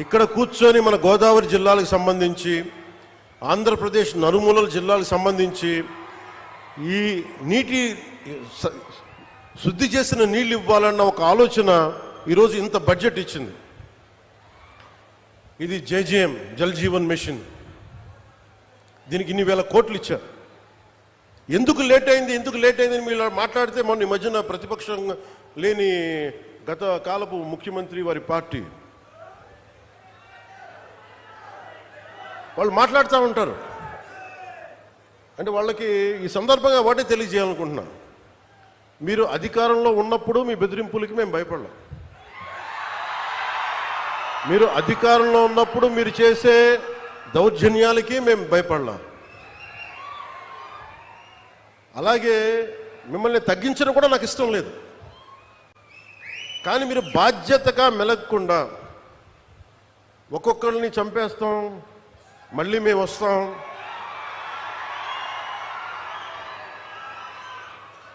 ఇక్కడ కూర్చొని మన గోదావరి జిల్లాలకు సంబంధించి, ఆంధ్రప్రదేశ్ నలుమూలల జిల్లాలకు సంబంధించి ఈ నీటి శుద్ధి చేసిన నీళ్ళు ఇవ్వాలన్న ఒక ఆలోచన ఈరోజు ఇంత బడ్జెట్ ఇచ్చింది. ఇది జేజేఎం జల్ జీవన్ మిషన్, దీనికి ఇన్ని వేల కోట్లు ఇచ్చారు. ఎందుకు లేట్ అయింది అని మీరు మాట్లాడితే మొన్న ఈ మధ్యన ప్రతిపక్షం లేని గత కాలపు ముఖ్యమంత్రి వారి పార్టీ వాళ్ళు మాట్లాడుతూ ఉంటారు. అంటే వాళ్ళకి ఈ సందర్భంగా ఒకటే తెలియజేయాలనుకుంటున్నా, మీరు అధికారంలో ఉన్నప్పుడు మీ బెదిరింపులకి మేము భయపడలేం. మీరు అధికారంలో ఉన్నప్పుడు మీరు చేసే దౌర్జన్యాలకి మేము భయపడలేం. అలాగే మిమ్మల్ని తగ్గించడం కూడా నాకు ఇష్టం లేదు. కానీ మీరు బాధ్యతగా మెలగకుండా ఒక్కొక్కరిని చంపేస్తాం, మళ్ళీ మేము వస్తాం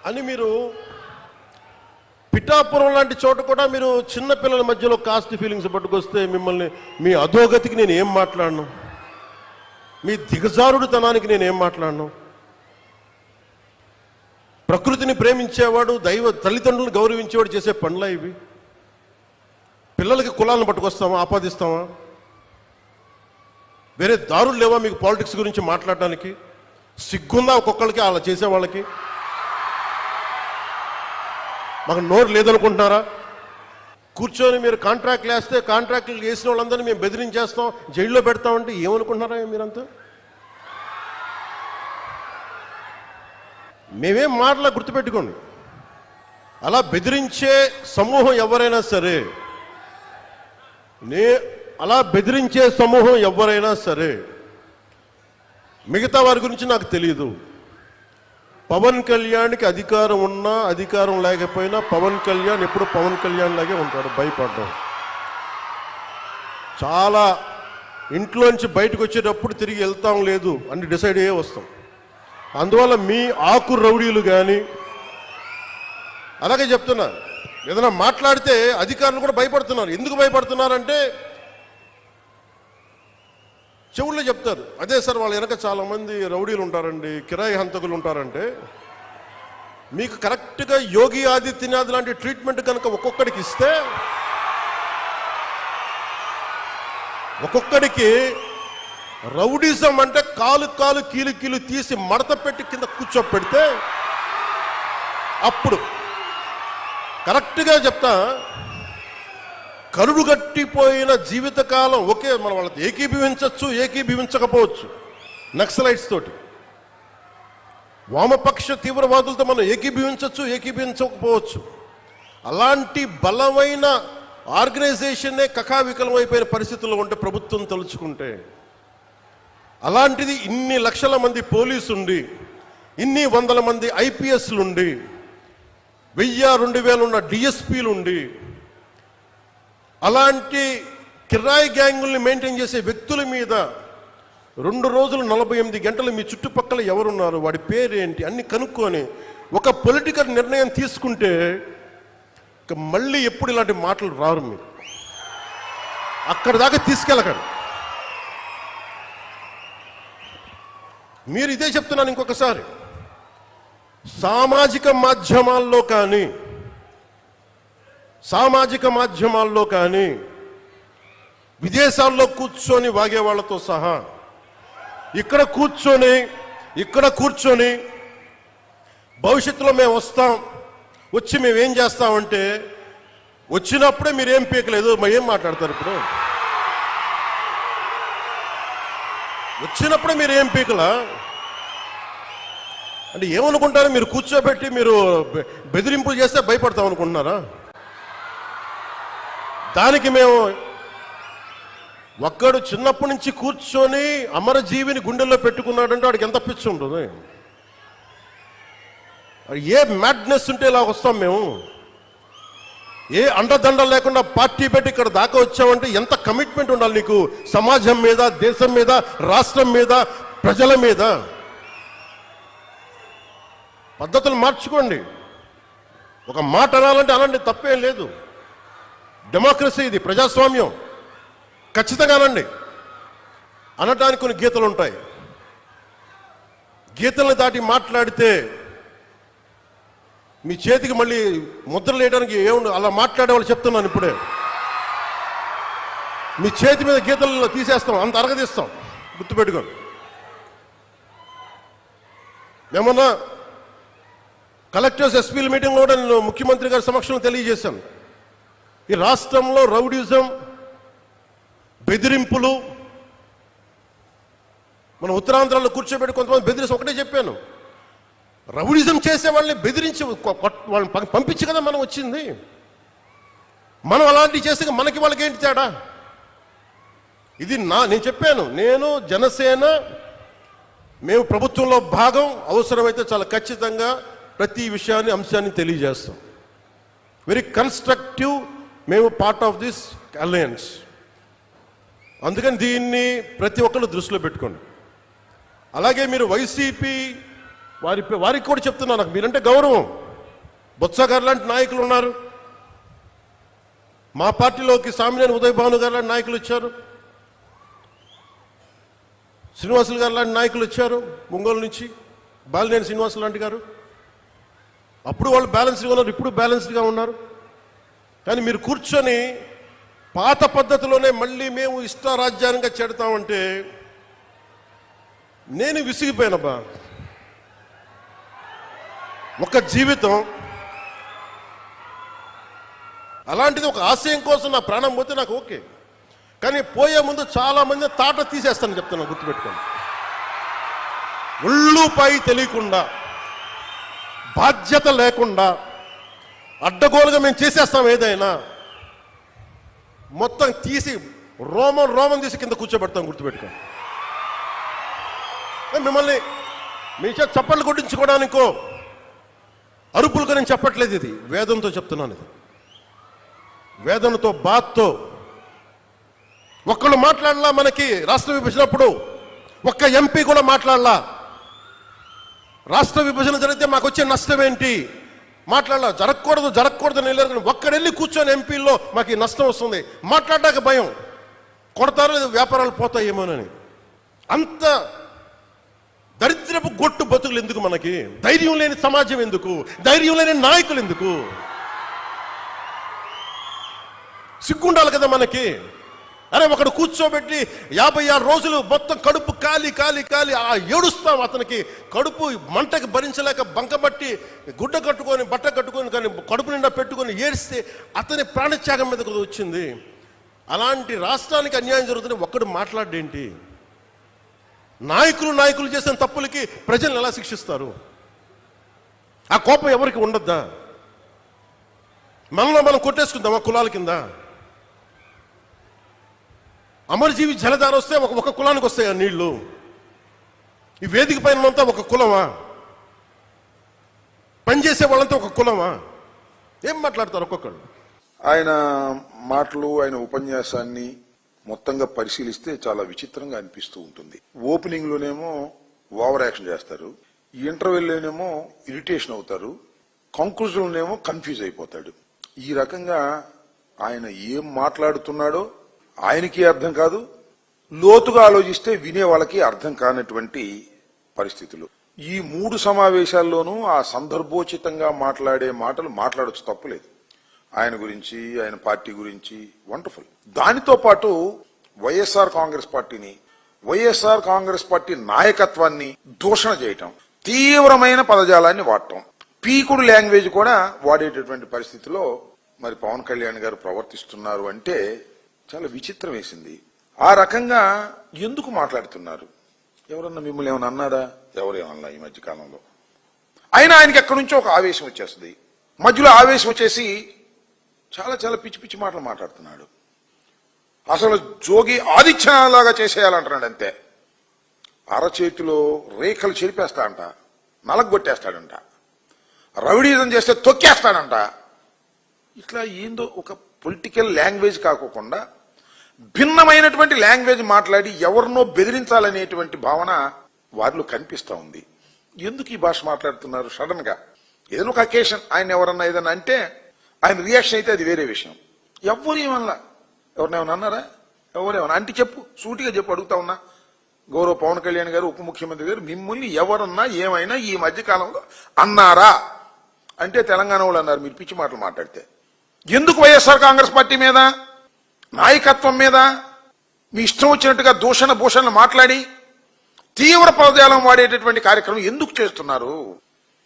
అని మీరు పిఠాపురం లాంటి చోట కూడా మీరు చిన్నపిల్లల మధ్యలో కాస్ట్ ఫీలింగ్స్ పట్టుకొస్తే మిమ్మల్ని మీ అధోగతికి నేను ఏం మాట్లాడను, మీ దిగజారుడుతనానికి నేను ఏం మాట్లాడను. ప్రకృతిని ప్రేమించేవాడు, తల్లిదండ్రులను గౌరవించేవాడు చేసే పనులా ఇవి? పిల్లలకి కులాలను పట్టుకొస్తామా, ఆపాదిస్తామా? వేరే దారులు లేవా మీకు పాలిటిక్స్ గురించి మాట్లాడడానికి? సిగ్గుందా ఒక్కొక్కరికి అలా చేసే వాళ్ళకి? మాకు నోరు లేదనుకుంటున్నారా? కూర్చొని మీరు కాంట్రాక్ట్లు వేస్తే కాంట్రాక్ట్లు వేసిన వాళ్ళందరినీ మేము బెదిరించేస్తాం, జైల్లో పెడతామంటే ఏమనుకుంటున్నారా మీరంతా? మేమేం మాటలా గుర్తుపెట్టుకోండి, అలా బెదిరించే సమూహం ఎవరైనా సరే, మిగతా వారి గురించి నాకు తెలియదు. పవన్ కళ్యాణ్కి అధికారం ఉన్నా అధికారం లేకపోయినా పవన్ కళ్యాణ్ ఎప్పుడు పవన్ కళ్యాణ్ లాగే ఉంటాడు, భయపడ్డాం. చాలా ఇంట్లోంచి బయటకు వచ్చేటప్పుడు తిరిగి వెళ్తాం లేదు అని డిసైడ్ అయ్యే వస్తాం. అందువల్ల మీ ఆకు రౌడీలు కానీ, అలాగే చెప్తున్నా, ఏదైనా మాట్లాడితే అధికారులు కూడా భయపడుతున్నారు. ఎందుకు భయపడుతున్నారంటే చెవుల్లో చెప్తారు, అదే సార్ వాళ్ళ వెనక చాలామంది రౌడీలు ఉంటారండి, కిరాయి హంతకులు ఉంటారంటే, మీకు కరెక్ట్గా యోగి ఆదిత్యనాథ్ లాంటి ట్రీట్మెంట్ కనుక ఒక్కొక్కడికి ఇస్తే, ఒక్కొక్కడికి రౌడీజం అంటే కాలు కీలు తీసి మడత పెట్టి కింద కూర్చోపెడితే, అప్పుడు కరెక్ట్గా చెప్తా, కరుడు గట్టిపోయిన జీవితకాలం ఒకే మన వాళ్ళతో ఏకీభవించకపోవచ్చు. నక్సలైట్స్ తోటి, వామపక్ష తీవ్రవాదులతో మనం ఏకీభవించకపోవచ్చు. అలాంటి బలమైన ఆర్గనైజేషన్నే కకావికలం అయిపోయిన పరిస్థితుల్లో ఉంటే ప్రభుత్వం తలుచుకుంటే, అలాంటిది ఇన్ని లక్షల మంది పోలీసు ఉండి, ఇన్ని వందల మంది ఐపీఎస్లు ఉండి, 1000-2000 ఉన్న డిఎస్పీలు ఉండి, అలాంటి కిరాయి గ్యాంగుల్ని మెయింటైన్ చేసే వ్యక్తుల మీద 2 రోజులు 48 గంటలు మీ చుట్టుపక్కల ఎవరున్నారు, వాడి పేరేంటి అన్ని కనుక్కొని ఒక పొలిటికల్ నిర్ణయం తీసుకుంటే ఇక మళ్ళీ ఎప్పుడు ఇలాంటి మాటలు రారు. మీరు అక్కడి దాకా తీసుకెళ్ళకండి. మీరు ఇదే చెప్తున్నాను ఇంకొకసారి, సామాజిక మాధ్యమాల్లో కానీ విదేశాల్లో కూర్చొని వాగే వాళ్ళతో సహా ఇక్కడ కూర్చొని భవిష్యత్తులో మేము వస్తాం, వచ్చి మేమేం చేస్తామంటే, వచ్చినప్పుడే మీరేం పీకలేదు, ఏం మాట్లాడతారు? ఇప్పుడు వచ్చినప్పుడే మీరు ఏం పీకలా అంటే ఏమనుకుంటారు? మీరు కూర్చోబెట్టి మీరు బెదిరింపులు చేస్తే భయపడతాం అనుకుంటున్నారా? దానికి మేము ఒక్కడు చిన్నప్పటి నుంచి కూర్చొని అమరజీవిని గుండెల్లో పెట్టుకున్నాడంటే వాడికి ఎంత పిచ్చి ఉంటుంది? ఏ మ్యాడ్నెస్ ఉంటే ఇలా వస్తాం మేము? ఏ అండదండలు లేకుండా పార్టీ పెట్టి ఇక్కడ దాకా వచ్చామంటే ఎంత కమిట్మెంట్ ఉండాలి నీకు, సమాజం మీద, దేశం మీద, రాష్ట్రం మీద, ప్రజల మీద. పద్ధతులు మార్చుకోండి. ఒక మాట అనాలంటే అలాంటి తప్పేం లేదు. డెమోక్రసీ ఇది, ప్రజాస్వామ్యం. ఖచ్చితంగానండి. అనటానికి కొన్ని గీతలు ఉంటాయి. గీతలను దాటి మాట్లాడితే మీ చేతికి మళ్ళీ ముద్రలు వేయడానికి ఏముండదు. అలా మాట్లాడే వాళ్ళు చెప్తున్నాను ఇప్పుడే. మీ చేతి మీద గీతలు తీసేస్తాం, అంత అరగదీస్తాం, గుర్తుపెట్టుకోండి. ఏమన్నా కలెక్టర్స్ ఎస్పీల మీటింగ్ కూడా నేను ముఖ్యమంత్రి గారి సమక్షంలో తెలియజేశాను. ఈ రాష్ట్రంలో రౌడీజం, బెదిరింపులు, మన ఉత్తరాంధ్రలో కూర్చోబెట్టి కొంతమంది బెదిరించి ఒకటే చెప్పాను, రౌడీజం చేసే వాళ్ళని బెదిరించి వాళ్ళని పంపించి కదా మనం వచ్చింది. మనం అలాంటివి చేస్తే మనకి వాళ్ళకి ఏంటి తేడా? ఇది నేను చెప్పాను, నేను జనసేన మేము ప్రభుత్వంలో భాగం, అవసరమైతే చాలా ఖచ్చితంగా ప్రతి విషయాన్ని అంశాన్ని తెలియజేస్తాం. వెరీ కన్స్ట్రక్టివ్, మేము పార్ట్ ఆఫ్ దిస్ అలయన్స్. అందుకని దీన్ని ప్రతి ఒక్కరు దృష్టిలో పెట్టుకోండి. అలాగే మీరు వైసీపీ వారికి కూడా చెప్తున్నాను, నాకు మీరంటే గౌరవం. బొత్స గారు లాంటి నాయకులు ఉన్నారు, మా పార్టీలోకి సామినేని ఉదయ్ భాను గారు లాంటి నాయకులు వచ్చారు, శ్రీనివాసులు గారు లాంటి నాయకులు వచ్చారు ఒంగోలు నుంచి, బాలినేని శ్రీనివాసులు లాంటి గారు. అప్పుడు వాళ్ళు బ్యాలెన్స్డ్గా ఉన్నారు, ఇప్పుడు బ్యాలెన్స్డ్గా ఉన్నారు. కానీ మీరు కూర్చొని పాత పద్ధతిలోనే మళ్ళీ మేము ఇష్టారాజ్యానంగా చెడతామంటే నేను విసిగిపోయానబ్బా. ఒక జీవితం అలాంటిది, ఒక ఆశయం కోసం నా ప్రాణం పోతే నాకు ఓకే. కానీ పోయే ముందు చాలా మంది తాట తీసేస్తానని చెప్తాను, గుర్తుపెట్టుకోండి. ఒళ్ళుపై తెలియకుండా, బాధ్యత లేకుండా, అడ్డగోలుగా మేము చేసేస్తాం ఏదైనా, మొత్తం తీసి రోమం తీసి కింద కూర్చోబెడతాం, గుర్తుపెట్టుకోండి. మిమ్మల్ని మీ చేత చప్పట్లు కొట్టించుకోవడానికో అరుపులుగా నేను చెప్పట్లేదు, ఇది వేదంతో చెప్తున్నాను. ఇది వేదనతో, బాధతో. ఒక్కళ్ళు మాట్లాడలా, మనకి రాష్ట్ర విభజనప్పుడు ఒక్క ఎంపీ కూడా మాట్లాడలా. రాష్ట్ర విభజన జరిగితే మాకు వచ్చే నష్టం ఏంటి మాట్లాడలా. జరగకూడదు వెళ్ళారు. ఒక్కడెళ్ళి కూర్చొని ఎంపీల్లో మాకు ఈ నష్టం వస్తుంది మాట్లాడడానికి భయం, కొడతారో లేదు వ్యాపారాలు పోతాయేమోనని. అంత దరిద్రపు గొట్టు బతుకులు ఎందుకు మనకి? ధైర్యం లేని సమాజం ఎందుకు? ధైర్యం లేని నాయకులు ఎందుకు? సిగ్గుండాలి కదా మనకి. అరే ఒకడు కూర్చోబెట్టి 56 రోజులు మొత్తం కడుపు కాలి ఏడుస్తాం. అతనికి కడుపు మంటకి భరించలేక బంకబట్టి గుడ్డ కట్టుకొని బట్ట కట్టుకొని కానీ కడుపు నిండా పెట్టుకొని ఏడిస్తే అతని ప్రాణత్యాగం మీద వచ్చింది. అలాంటి రాష్ట్రానికి అన్యాయం జరుగుతుంది, ఒక్కడు మాట్లాడేంటి? నాయకులు చేసిన తప్పులకి ప్రజలను ఎలా శిక్షిస్తారు? ఆ కోపం ఎవరికి ఉండద్దా? మనలో మనం కొట్టేసుకుందామా కులాల కింద? అమరజీవి జలధార వస్తే ఒక కులానికి వస్తాయి ఆ నీళ్లు. ఈ వేదిక పైన అంతా ఒక కులమా? పనిచేసే వాళ్ళంతా ఒక కులమా? ఏం మాట్లాడతారు ఒక్కొక్కరు? ఆయన మాటలు, ఆయన ఉపన్యాసాన్ని మొత్తంగా పరిశీలిస్తే చాలా విచిత్రంగా అనిపిస్తూ ఉంటుంది. ఓపెనింగ్ లోనేమో ఓవర్ యాక్షన్ చేస్తారు, ఇంటర్వెల్లోనేమో ఇరిటేషన్ అవుతారు, కంక్లూజన్ లోనేమో కన్ఫ్యూజ్ అయిపోతాడు. ఈ రకంగా ఆయన ఏం మాట్లాడుతున్నాడో ఆయనకి అర్థం కాదు, లోతుగా ఆలోచిస్తే వినే వాళ్ళకి అర్థం కానటువంటి పరిస్థితులు. ఈ 3 సమావేశాల్లోనూ ఆ సందర్భోచితంగా మాట్లాడే మాటలు మాట్లాడొచ్చు, తప్పులేదు. ఆయన గురించి, ఆయన పార్టీ గురించి వండర్ఫుల్. దానితో పాటు వైఎస్ఆర్ కాంగ్రెస్ పార్టీని, వైఎస్ఆర్ కాంగ్రెస్ పార్టీ నాయకత్వాన్ని దూషణ చేయటం, తీవ్రమైన పదజాలాన్ని వాడటం, పీకుడు లాంగ్వేజ్ కూడా వాడేటటువంటి పరిస్థితిలో మరి పవన్ కళ్యాణ్ గారు ప్రవర్తిస్తున్నారు అంటే చాలా విచిత్రం వేసింది. ఆ రకంగా ఎందుకు మాట్లాడుతున్నారు? ఎవరన్నా మిమ్మల్ని ఏమన్నా అన్నారా? ఎవరేమన్నా ఈ మధ్య కాలంలో? అయినా ఆయనకి ఎక్కడి నుంచో ఒక ఆవేశం వచ్చేస్తుంది. మధ్యలో ఆవేశం వచ్చేసి చాలా పిచ్చి మాటలు మాట్లాడుతున్నాడు. అసలు జోగి ఆదిత్యలాగా చేసేయాలంటున్నాడు అంతే. అరచేతిలో రేఖలు చెరిపేస్తాడంట, నలగొట్టేస్తాడంట, రౌడీజం చేస్తే తొక్కేస్తాడంట. ఇట్లా ఏందో ఒక పొలిటికల్ లాంగ్వేజ్ కాకుండా భిన్నమైనటువంటి లాంగ్వేజ్ మాట్లాడి ఎవరినో బెదిరించాలనేటువంటి భావన వారిలో కనిపిస్తా ఉంది. ఎందుకు ఈ భాష మాట్లాడుతున్నారు? సడన్ గా ఏదైనా ఒక అకేషన్ ఆయన ఎవరన్నా ఏదన్నా అంటే ఆయన రియాక్షన్ అయితే అది వేరే విషయం. ఎవరు ఏమన్నా ఎవరినేమన్నా అన్నారా? ఎవరేమన్నా అంటే చెప్పు, సూటిగా చెప్పు, అడుగుతా ఉన్నా. గౌరవ పవన్ కళ్యాణ్ గారు, ఉప ముఖ్యమంత్రి గారు, మిమ్మల్ని ఎవరన్నా ఏమైనా ఈ మధ్య కాలంలో అన్నారా అంటే తెలంగాణ వాళ్ళు అన్నారు మీరు పిచ్చి మాటలు మాట్లాడితే. ఎందుకు వైఎస్ఆర్ కాంగ్రెస్ పార్టీ మీద, నాయకత్వం మీద మీ ఇష్టం వచ్చినట్టుగా దూషణ భూషణలు మాట్లాడి తీవ్ర పదజాలం వాడేటటువంటి కార్యక్రమం ఎందుకు చేస్తున్నారు?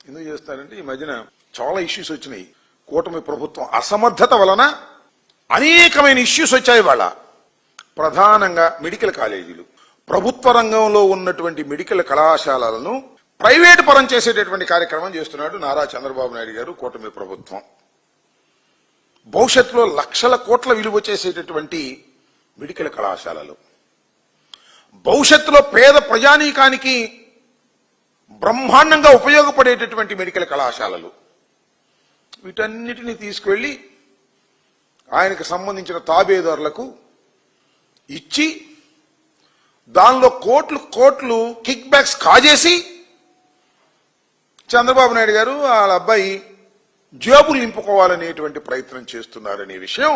ఎందుకు చేస్తున్నారంటే ఈ మధ్యన చాలా ఇష్యూస్ వచ్చినాయి. కూటమి ప్రభుత్వం అసమర్థత వలన అనేకమైన ఇష్యూస్ వచ్చాయి. వాళ్ళ ప్రధానంగా మెడికల్ కాలేజీలు, ప్రభుత్వ రంగంలో ఉన్నటువంటి మెడికల్ కళాశాలలను ప్రైవేటు పరం చేసేటటువంటి కార్యక్రమం చేస్తున్నాడు నారా చంద్రబాబు నాయుడు గారు, కూటమి ప్రభుత్వం. భవిష్యత్తులో లక్షల కోట్ల విలువ చేసేటటువంటి మెడికల్ కళాశాలలు, భవిష్యత్తులో పేద ప్రజానీకానికి బ్రహ్మాండంగా ఉపయోగపడేటటువంటి మెడికల్ కళాశాలలు, వీటన్నిటిని తీసుకువెళ్లి ఆయనకు సంబంధించిన తాబేదారులకు ఇచ్చి దానిలో కోట్లు కోట్లు కిక్ బ్యాక్స్ కాజేసి చంద్రబాబు నాయుడు గారు వాళ్ళ అబ్బాయి జేబులు నింపుకోవాలనేటువంటి ప్రయత్నం చేస్తున్నారనే విషయం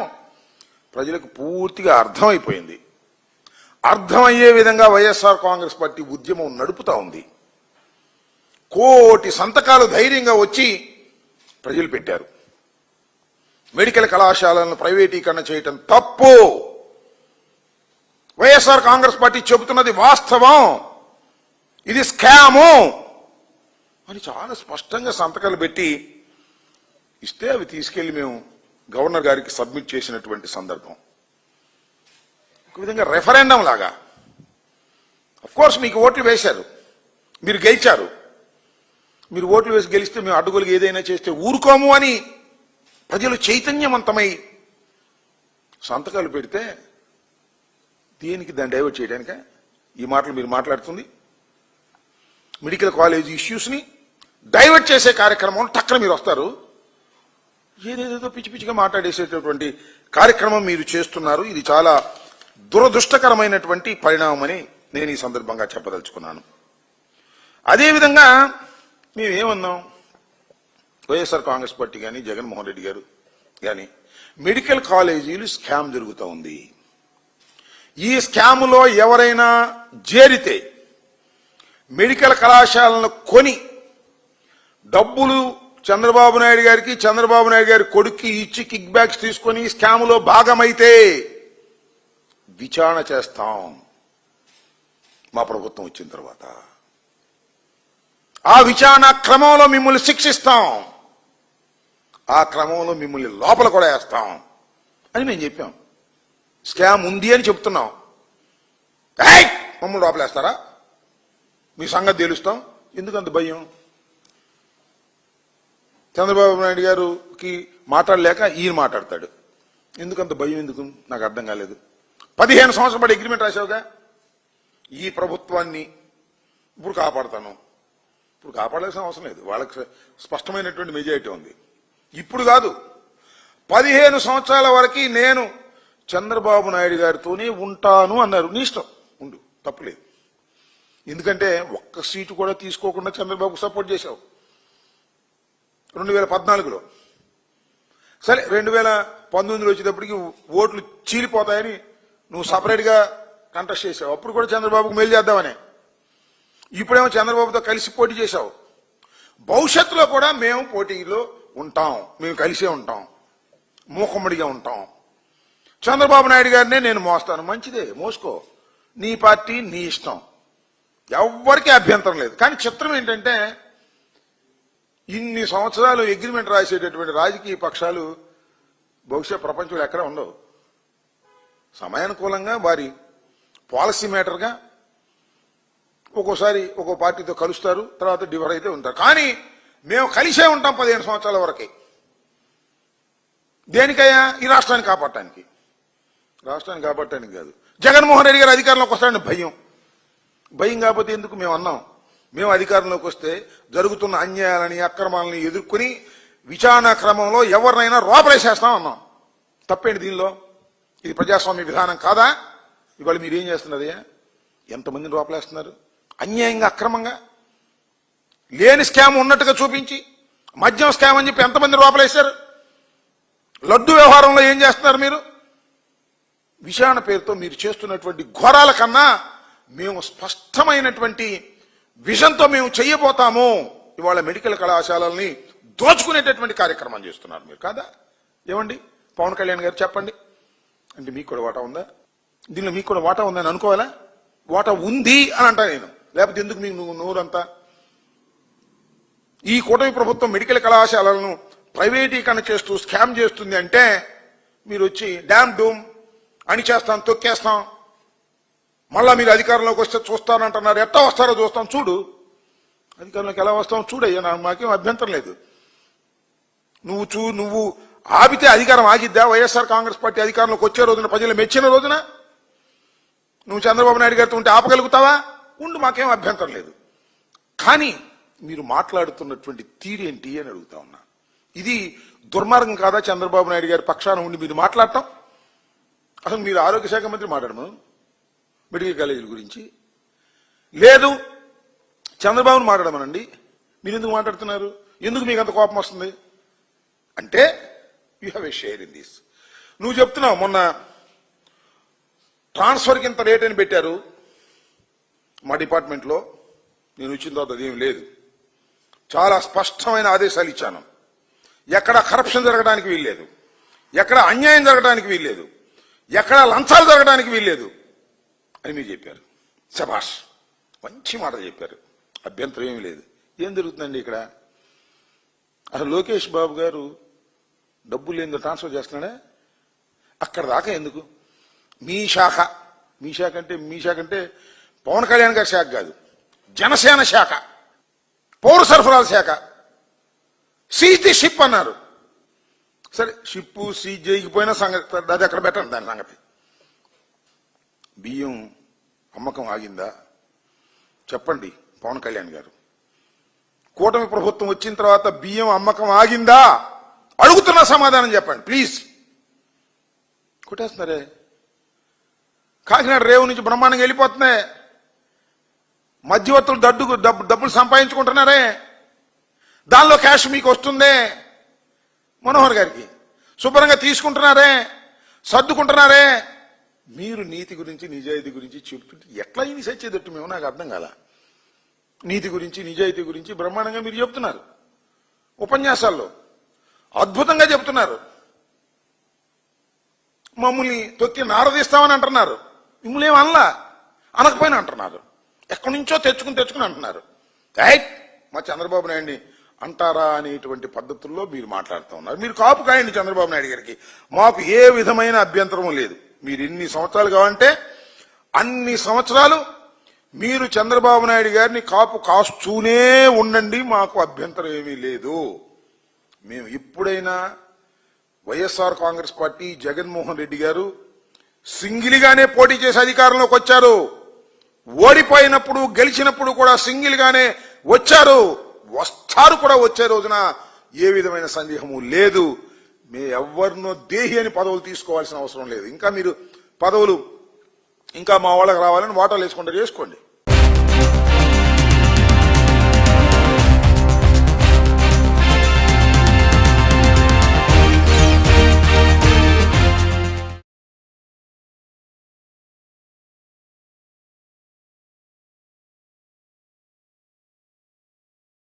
ప్రజలకు పూర్తిగా అర్థమైపోయింది. అర్థమయ్యే విధంగా వైఎస్ఆర్ కాంగ్రెస్ పార్టీ ఉద్యమం నడుపుతా ఉంది. కోటి సంతకాలు ధైర్యంగా వచ్చి ప్రజలు పెట్టారు. మెడికల్ కళాశాలను ప్రైవేటీకరణ చేయటం తప్పు, వైఎస్ఆర్ కాంగ్రెస్ పార్టీ చెబుతున్నది వాస్తవం, ఇది స్కాము అని చాలా స్పష్టంగా సంతకాలు పెట్టి ఇస్తే అవి తీసుకెళ్లి మేము గవర్నర్ గారికి సబ్మిట్ చేసినటువంటి సందర్భం. ఒక విధంగా రెఫరెండం లాగా. అఫ్కోర్స్ మీకు ఓట్లు వేశారు, మీరు గెలిచారు. మీరు ఓట్లు వేసి గెలిస్తే మేము అడ్డుగోలుగా ఏదైనా చేస్తే ఊరుకోము అని ప్రజలు చైతన్యవంతమై సంతకాలు పెడితే దేనికి దాన్ని డైవర్ట్ చేయడానిక ఈ మాటలు మీరు మాట్లాడుతుంది? మెడికల్ కాలేజ్ ఇష్యూస్ ని డైవర్ట్ చేసే కార్యక్రమం టక్కన మీరు వస్తారు, ఏదేదో పిచ్చి పిచ్చిగా మాట్లాడేసేటటువంటి కార్యక్రమం మీరు చేస్తున్నారు. ఇది చాలా దురదృష్టకరమైనటువంటి పరిణామం అని నేను ఈ సందర్భంగా చెప్పదలుచుకున్నాను. అదేవిధంగా మేమేమన్నాం, వైఎస్ఆర్ కాంగ్రెస్ పార్టీ కానీ జగన్మోహన్ రెడ్డి గారు కానీ మెడికల్ కాలేజీలు స్కామ్ జరుగుతూ ఉంది. ఈ స్కాములో ఎవరైనా చేరితే మెడికల్ కళాశాలను కొని డబ్బులు చంద్రబాబు నాయుడు గారికి, చంద్రబాబు నాయుడు గారి కొడుక్కి ఇచ్చి కిక్ బ్యాక్స్ తీసుకొని స్కాములో భాగమైతే విచారణ చేస్తాం మా ప్రభుత్వం వచ్చిన తర్వాత. ఆ విచారణ క్రమంలో మిమ్మల్ని శిక్షిస్తాం, ఆ క్రమంలో మిమ్మల్ని లోపల కూడా వేస్తాం అని మేము చెప్పాం. స్కామ్ ఉంది అని చెప్తున్నాం, మమ్మల్ని లోపలేస్తారా, మీ సంగతి తెలుస్తాం. ఎందుకంత భయం? చంద్రబాబు నాయుడు గారికి మాట్లాడలేక ఈయన మాట్లాడతాడు. ఎందుకంత భయం? ఎందుకు నాకు అర్థం కాలేదు. 15 సంవత్సరాల పాటు అగ్రిమెంట్ రాశావుగా, ఈ ప్రభుత్వాన్ని ఇప్పుడు కాపాడుతాను. ఇప్పుడు కాపాడాల్సిన అవసరం లేదు, వాళ్ళకి స్పష్టమైనటువంటి మెజారిటీ ఉంది. ఇప్పుడు కాదు, 15 సంవత్సరాల వరకు నేను చంద్రబాబు నాయుడు గారితోనే ఉంటాను అన్నారు. నీ ఇష్టం, ఉండు, తప్పులేదు. ఎందుకంటే ఒక్క సీటు కూడా తీసుకోకుండా చంద్రబాబుకు సపోర్ట్ చేశావు 2014లో. సరే 2019 వచ్చేటప్పటికి ఓట్లు చీలిపోతాయని నువ్వు సపరేట్గా కంటెస్ట్ చేశావు. అప్పుడు కూడా చంద్రబాబుకు మేలు చేద్దామనే. ఇప్పుడేమో చంద్రబాబుతో కలిసి పోటీ చేశావు. భవిష్యత్తులో కూడా మేము పోటీలో ఉంటాం, మేము కలిసే ఉంటాం, మూకుమ్మడిగా ఉంటాం. చంద్రబాబు నాయుడు గారినే నేను మోస్తాను. మంచిదే, మోసుకో, నీ పార్టీ నీ ఇష్టం, ఎవ్వరికీ అభ్యంతరం లేదు. కానీ చిత్రం ఏంటంటే ఇన్ని సంవత్సరాలు అగ్రిమెంట్ రాసేటటువంటి రాజకీయ పక్షాలు బహుశా ప్రపంచంలో ఎక్కడ ఉండవు. సమయానుకూలంగా వారి పాలసీ మేటర్గా ఒక్కోసారి ఒక్కో పార్టీతో కలుస్తారు, తర్వాత డివైడ్ అయితే ఉంటారు. కానీ మేము కలిసే ఉంటాం 15 సంవత్సరాల వరకే. దేనికయ్యా? ఈ రాష్ట్రాన్ని కాపాడటానికి. రాష్ట్రాన్ని కాపాడటానికి కాదు, జగన్మోహన్ రెడ్డి గారు అధికారంలోకి వస్తాడని భయం. భయం కాకపోతే ఎందుకు? మేము అన్నాం, మేము అధికారంలోకి వస్తే జరుగుతున్న అన్యాయాలని అక్రమాలని ఎదుర్కొని విచారణ క్రమంలో ఎవరినైనా రోపలేసేస్తాం అన్నాం. తప్పేంటి దీనిలో? ఇది ప్రజాస్వామ్య విధానం కాదా? ఇవాళ మీరేం చేస్తున్నది? ఎంతమందిని రోపలేస్తున్నారు అన్యాయంగా, అక్రమంగా, లేని స్కామ్ ఉన్నట్టుగా చూపించి మద్యం స్కామ్ అని చెప్పి ఎంతమంది రోపలేశారు? లడ్డు వ్యవహారంలో ఏం చేస్తున్నారు మీరు? విచారణ పేరుతో మీరు చేస్తున్నటువంటి ఘోరాల కన్నా మేము స్పష్టమైనటువంటి విజన్తో మేము చెయ్యబోతాము. ఇవాళ మెడికల్ కళాశాలల్ని దోచుకునేటటువంటి కార్యక్రమం చేస్తున్నారు మీరు కాదా? ఏమండి పవన్ కళ్యాణ్ గారు చెప్పండి. అంటే మీకు కూడా వాటా ఉందా? దీనిలో మీకు కూడా వాటా ఉందని అనుకోవాలా? వాటా ఉంది అని అంటా నేను, లేకపోతే ఎందుకు మీకు నోరంతా? ఈ కూటమి ప్రభుత్వం మెడికల్ కళాశాలలను ప్రైవేటీకరణ చేస్తూ స్కామ్ చేస్తుంది అంటే మీరు వచ్చి డ్యామ్ డూమ్ అని చేస్తాం, తొక్కేస్తాం, మళ్ళా మీరు అధికారంలోకి వస్తే చూస్తానంటున్నారు. ఎట్లా వస్తారో చూస్తాం, చూడు అధికారంలోకి ఎలా వస్తాం చూడయ్యా, నాకు మాకేం అభ్యంతరం లేదు. నువ్వు ఆపితే అధికారం ఆగిద్దా? వైఎస్ఆర్ కాంగ్రెస్ పార్టీ అధికారంలోకి వచ్చే రోజున, ప్రజలు మెచ్చిన రోజున నువ్వు చంద్రబాబు నాయుడు గారితో ఉంటే ఆపగలుగుతావా? ఉండు, మాకేం అభ్యంతరం లేదు. కానీ మీరు మాట్లాడుతున్నటువంటి తీరేంటి అని అడుగుతా ఉన్నా. ఇది దుర్మార్గం కాదా? చంద్రబాబు నాయుడు గారి పక్షాన ఉండి మీరు మాట్లాడటం. అసలు మీరు ఆరోగ్య శాఖ మంత్రి మాట్లాడము మెడికల్ కాలేజీల గురించి, లేదు చంద్రబాబును మాట్లాడమనండి. మీరు ఎందుకు మాట్లాడుతున్నారు? ఎందుకు మీకు అంత కోపం వస్తుంది? అంటే you have a share in this. నువ్వు చెప్తున్నావు మొన్న ట్రాన్స్ఫర్కి ఇంత రేట్ అని పెట్టారు మా డిపార్ట్మెంట్లో. నేను వచ్చిన తర్వాత అదేం లేదు, చాలా స్పష్టమైన ఆదేశాలు ఇచ్చాను. ఎక్కడ కరప్షన్ జరగడానికి వీల్లేదు, ఎక్కడ అన్యాయం జరగడానికి వీల్లేదు, ఎక్కడ లంచాలు జరగడానికి వీల్లేదు అని మీరు చెప్పారు. శభాష్, మంచి మాట చెప్పారు, అభ్యంతరం ఏమీ లేదు. ఏం జరుగుతుందండి ఇక్కడ? అసలు లోకేష్ బాబు గారు డబ్బులు ఏందో ట్రాన్స్ఫర్ చేస్తున్నాడా? అక్కడ దాకా ఎందుకు? మీ శాఖ అంటే పవన్ కళ్యాణ్ గారి శాఖ కాదు, జనసేన శాఖ, పౌర సరఫరాల శాఖ. సీజ్ ది షిప్ అన్నారు. సరే, షిప్ సీజ్ చేయకపోయినా సంగతి అది అక్కడ పెట్టండి. దాని సంగతి బియ్యం అమ్మకం ఆగిందా చెప్పండి పవన్ కళ్యాణ్ గారు. కూటమి ప్రభుత్వం వచ్చిన తర్వాత బియ్యం అమ్మకం ఆగిందా అడుగుతున్న సమాధానం చెప్పండి ప్లీజ్. కొట్టేస్తున్నారే, కాకినాడ రేవు నుంచి బ్రహ్మాండంగా వెళ్ళిపోతున్నాయి. మధ్యవర్తులు డబ్బులు సంపాదించుకుంటున్నారే, దానిలో క్యాష్ మీకు వస్తుందే. మనోహర్ గారికి శుభ్రంగా తీసుకుంటున్నారే, సర్దుకుంటున్నారే. మీరు నీతి గురించి నిజాయితీ గురించి చెప్తుంటే ఎట్లా ఇది సచ్చేదట్టు మేము, నాకు అర్థం కాల. నీతి గురించి నిజాయితీ గురించి బ్రహ్మాండంగా మీరు చెప్తున్నారు, ఉపన్యాసాల్లో అద్భుతంగా చెప్తున్నారు. మమ్మల్ని తొక్కి నారదీస్తామని అంటున్నారు. మిమ్మల్ని ఏం అనలా, అనకపోయినా అంటున్నారు. ఎక్కడి నుంచో తెచ్చుకుని అంటున్నారు. మా చంద్రబాబు నాయుడిని అంటారా అనేటువంటి పద్ధతుల్లో మీరు మాట్లాడుతూ ఉన్నారు. మీరు కాపు కాయండి చంద్రబాబు నాయుడు గారికి, మాకు ఏ విధమైన అభ్యంతరం లేదు. మీరు ఎన్ని సంవత్సరాలు కావాలంటే అన్ని సంవత్సరాలు మీరు చంద్రబాబు నాయుడు గారిని కాపు కాస్తూనే ఉండండి, మాకు అభ్యంతరం ఏమీ లేదు. మేము ఇప్పుడైనా వైఎస్ఆర్ కాంగ్రెస్ పార్టీ జగన్మోహన్ రెడ్డి గారు సింగిల్గానే పోటీ చేసి అధికారంలోకి వచ్చారు. ఓడిపోయినప్పుడు గెలిచినప్పుడు కూడా సింగిల్గానే వచ్చారు, వస్తారు కూడా వచ్చే రోజున ఏ విధమైన సందేహము లేదు. మే ఎవరినో దేహి అని పదవులు తీసుకోవాల్సిన అవసరం లేదు. ఇంకా మీరు పదవులు ఇంకా మా వాళ్ళకి రావాలని వాటాలు వేసుకుంటారు, చేసుకోండి.